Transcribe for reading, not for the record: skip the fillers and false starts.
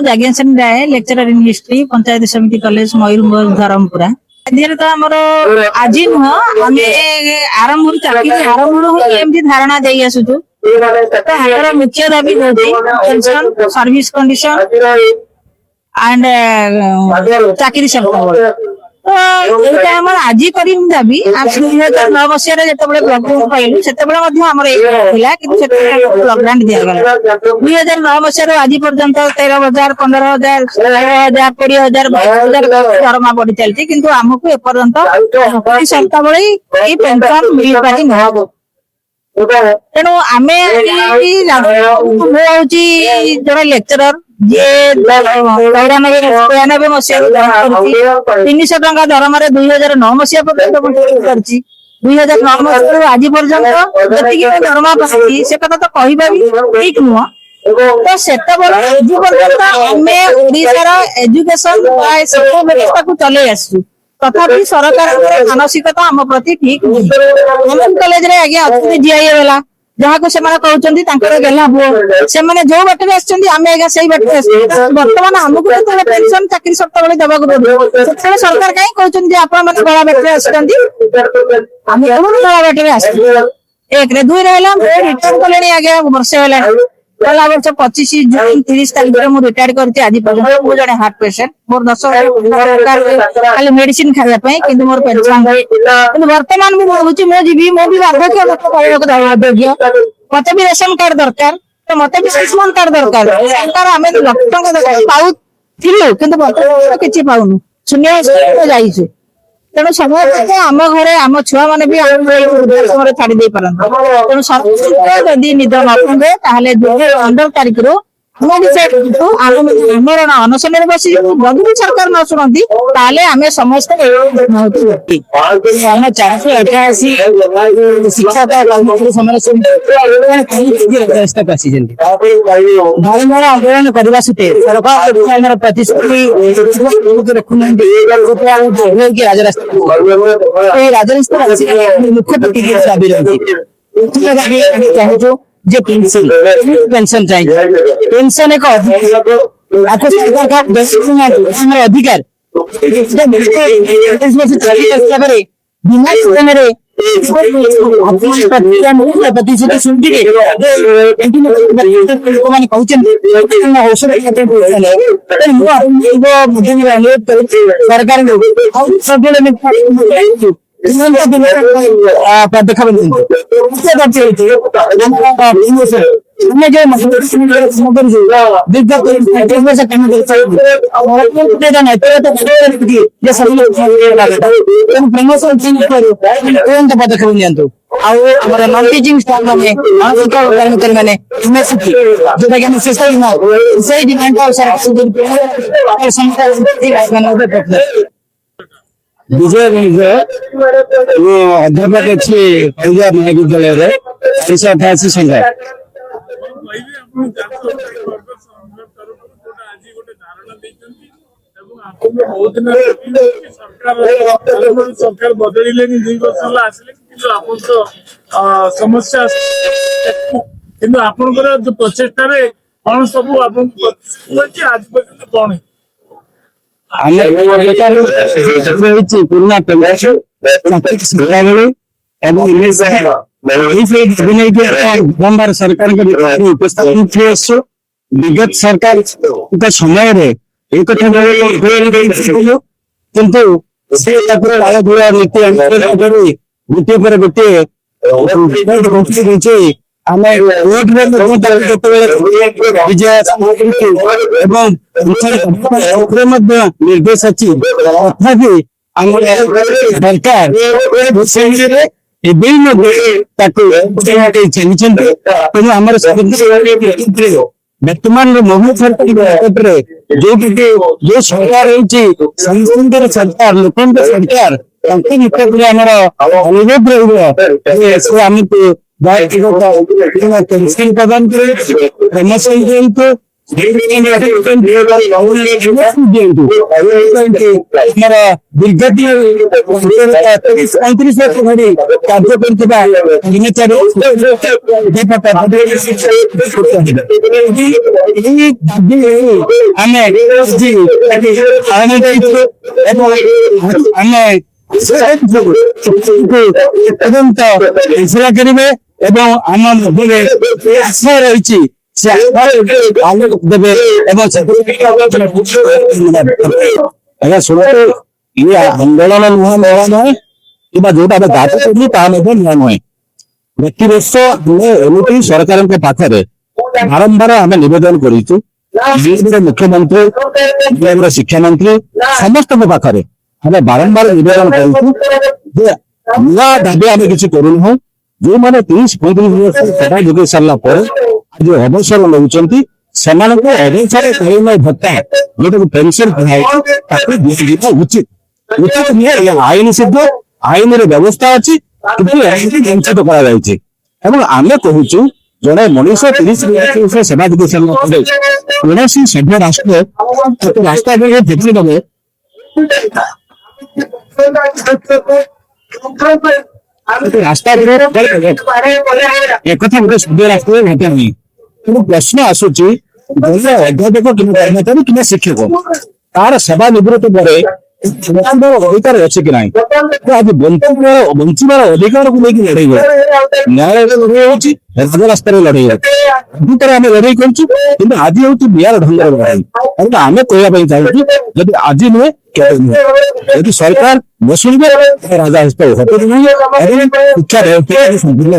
जाज्ञासेन Rai lecturer in history panchayat samiti college Mayurbhanj Dharampura तो आमर आज नुह आम आरंभ चाकरी आरंभ एमती धारणा दे आसुचु मुख्य दाबी पेंशन सर्विस कंडीशन एंड चाकरी सब तो आज दाबी 2009 मसीह लकडाउन पाइलु से लकडाउन दिगला 2009 मसीह आज पर्यंत 13,000 15,000 16,000 20,000 22,000 दरमा बढ़ी चलती किंतु आमको एपर्यंत सप्ताह बेले पेंशन मिल पारि न तेणु आम जड़े लेक्चरर जे 93 मसीह 300 टंका दरमा 2009 मसीह पर्यटन 2009 मसीह आज पर्यटन दरमा पाई से कथा तो कहवा भी ठीक नुह तो से आम ओडार एजुकेशन व्यवस्था को चले आसु तथापि सरकार मानसिकता आम प्रति ठीक कॉलेज रे आगे अच्छे जीआई वाला जहाँ को कहते गेला पुओ से जो बाटे आम आगे से बर्तमान आमको पेंशन चाकरी सप्ताह बेले देवा पड़े से सरकार कहीं कहते आपण मैंने बड़ा बाटे आम बड़ा बाटे आस एक दुई रिटर्न कले आगे वर्षे है गला वर्ष 25 जून 30 तारीख में रिटायर करती आज पर्यटन मु जड़े हार्ट पेसेंट मोर 10 खाली मेडिसिन खाया कि मोर पेंशन वर्तमान मुझे मो जीवी मो भी बार्धक्य मत भी रेशन कार्ड दरकार तो मत भी आयुष्मान कार्ड दरकार सरकार आम लक्ष टंका पाऊलु कि पाऊनु शून्य जाइए तेणु समय आम घर आम छुआ मैंने भी समय छाड़ी दे पारत तेणु सरकार यदि निद न पड़े 15 तारीख रु आमर अनशन बस जदि भी सरकार न शुणती आम समस्त शिक्षा आंदोलन करने सत्वे सरकार प्रतिश्रुति राजरास्ता मुख्य दाबी रही चाहूँ जे पेंशन चाहिए पेंशन एक अधिकार बिना प्रतिश्रुति सुनिए पदक्षेप नियंतु नॉन टीचिंग स्टाफ मैंने कर्मचारी मैंने जोटा कि डिमांड विजय अध्यापक अच्छी महाविद्यालय 388 संख्या सरकार बदल 2 वर्ष आसिले समस्या कि आपंकर जो प्रचेषा कौन सब आज पर्यटन कौन बारंबार सरकार उपस्थापन विगत सरकार समय एक किंतु नीति गोटे पर गोटे निर्देश अच्छी तथापि सरकार तेणु आम वर्तमान जो सरकार सरकार लोक सरकार अनुरोध रही प्रदान कर ଦିଅନ୍ତୁ ଆମର ଦୀର୍ଘ 35 ବର୍ଷ ଧରି କାର୍ଯ୍ୟ କରିଥିବା କର୍ମଚାରୀ ଏହି ଦାବି ଆମେ ଆମେ ତୁରନ୍ତ ଘୋଷଣା କରିବେ ଏବଂ ଆମ ମଧ୍ୟରେ ଆଶା ରହିଛି ସେ ଆଲୋକ ଦେବେ ଏବଂ ଆଜ୍ଞା ଶୁଣନ୍ତୁ ଇଏ ଆନ୍ଦୋଳନ ନୂଆ ନୁହେଁ କିମ୍ବା ଯୋଉଟା ଆମେ ଦାବି କରୁଛୁ ତାହା ମଧ୍ୟ ନୂଆ ନୁହେଁ। ପ୍ରତିବର୍ଷ ଆମେ ଏମିତି ସରକାରଙ୍କ ପାଖରେ ବାରମ୍ବାର ଆମେ ନିବେଦନ କରିଛୁ ବିଜେପିର ମୁଖ୍ୟମନ୍ତ୍ରୀ ବିଜେପିର ଶିକ୍ଷାମନ୍ତ୍ରୀ ସମସ୍ତଙ୍କ ପାଖରେ ଆମେ ବାରମ୍ବାର ନିବେଦନ କରୁଛୁ ଯେ ନୂଆ ଦାବି ଆମେ କିଛି କରୁନାହୁଁ। ଯୋଉମାନେ 30-35 ବର୍ଷ ସେବା ଯୋଗାଇ ସାରିଲା ପରେ ଆଜି ଅବସର ନେଉଛନ୍ତି ସେମାନଙ୍କୁ ଅବସର କଳିନ ଭତ୍ତା ଯୋଉଟାକୁ ପେନସନ କୁହାଯାଇଛି ତାକୁ ଦିଆଯିବା ଉଚିତ ନୁହେଁ। ଆଇନ ସିଦ୍ଧ ଆଇନରେ ବ୍ୟବସ୍ଥା ଅଛି କିନ୍ତୁ ଏହାକୁ ବଞ୍ଚିତ କରାଯାଇଛି ଏବଂ ଆମେ କହୁଛୁ ଜଣେ ମଣିଷ 30 ବର୍ଷ ସେବା ଯୋଗାଇ ସାରିଲା ପରେ କୌଣସି ସଭ୍ୟ ରାଷ୍ଟ୍ର ତାକୁ ରାସ୍ତା ଦେଖି ଦେବେ ରାସ୍ତା ଏକଥା ଗୋଟେ ସଭ୍ୟ ରାଷ୍ଟ୍ରରେ ଘଟେ ନାହିଁ। କିନ୍ତୁ ପ୍ରଶ୍ନ ଆସୁଛି ଜଣେ ଅଧ୍ୟାପକ କିମ୍ବା କର୍ମଚାରୀ କିମ୍ବା ଶିକ୍ଷକ ତାର ସେବା ନିବୃତ୍ତି ପରେ ଅଧିକାର ଅଛି କି ନାହିଁ ଆଜି ବଞ୍ଚିବାର ଅଧିକାରକୁ ନେଇକି ଲଢେଇ ହୁଏ ନ୍ୟାୟାଳୟରେ ଲଢେଇ ହଉଛି ରାଜରାସ୍ତାରେ ଲଢେଇ ହଉଛି ଭିତରେ ଆମେ ଲଢେଇ କରୁଛୁ କିନ୍ତୁ ଆଜି ହଉଛି ବିହାର ଢଙ୍ଗର ଲଢେଇ କିନ୍ତୁ ଆମେ କହିବା ପାଇଁ ଚାହୁଁଛୁ ଯଦି ଆଜି ନୁହେଁ କେବେ ନୁହେଁ ଯଦି ସରକାର ନ ଶୁଣିବେ ରାଜା ହସ୍ତ ଘଟୁ ନାହିଁ ଏବଂ ଶିକ୍ଷା ବ୍ୟବସ୍ଥା ସମ୍ପୂର୍ଣ୍ଣ